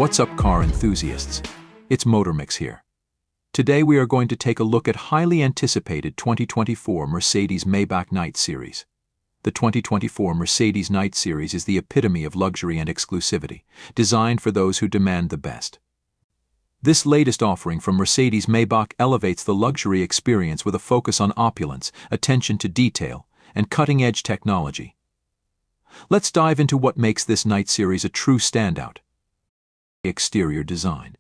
What's up, car enthusiasts? It's MotorMix here. Today we are going to take a look at highly anticipated 2024 Mercedes-Maybach Night Series. The 2024 Mercedes Night Series is the epitome of luxury and exclusivity, designed for those who demand the best. This latest offering from Mercedes-Maybach elevates the luxury experience with a focus on opulence, attention to detail, and cutting-edge technology. Let's dive into what makes this Night Series a true standout. Exterior design.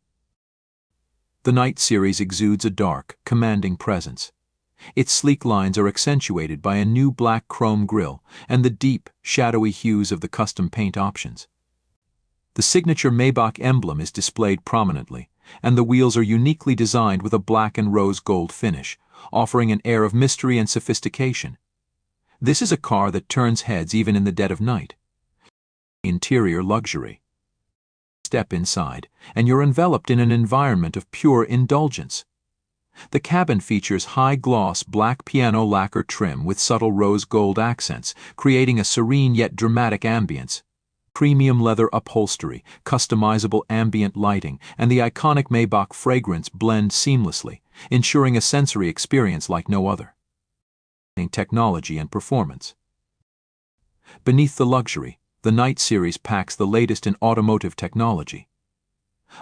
The Night Series exudes a dark, commanding presence. Its sleek lines are accentuated by a new black chrome grille and the deep, shadowy hues of the custom paint options. The signature Maybach emblem is displayed prominently, and the wheels are uniquely designed with a black and rose gold finish, offering an air of mystery and sophistication. This is a car that turns heads even in the dead of night. Interior luxury. Step inside, and you're enveloped in an environment of pure indulgence. The cabin features high-gloss black piano lacquer trim with subtle rose gold accents, creating a serene yet dramatic ambience. Premium leather upholstery, customizable ambient lighting, and the iconic Maybach fragrance blend seamlessly, ensuring a sensory experience like no other. Technology and performance. Beneath the luxury, the Night Series packs the latest in automotive technology.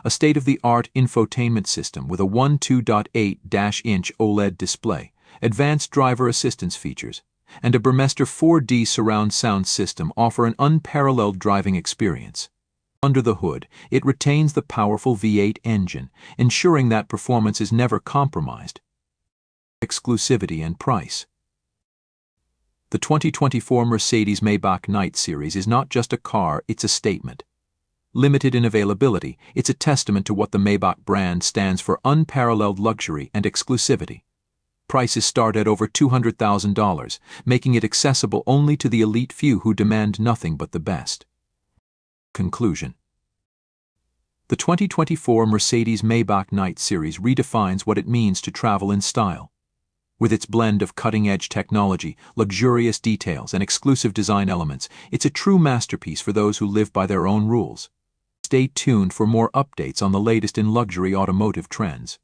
A state-of-the-art infotainment system with a 12.8-inch OLED display, advanced driver assistance features, and a Burmester 4D surround sound system offer an unparalleled driving experience. Under the hood, it retains the powerful V8 engine, ensuring that performance is never compromised. Exclusivity and price. The 2024 Mercedes-Maybach Night Series is not just a car, it's a statement. Limited in availability, it's a testament to what the Maybach brand stands for: unparalleled luxury and exclusivity. Prices start at over $200,000, making it accessible only to the elite few who demand nothing but the best. Conclusion. The 2024 Mercedes-Maybach Night Series redefines what it means to travel in style. With its blend of cutting-edge technology, luxurious details, and exclusive design elements, it's a true masterpiece for those who live by their own rules. Stay tuned for more updates on the latest in luxury automotive trends.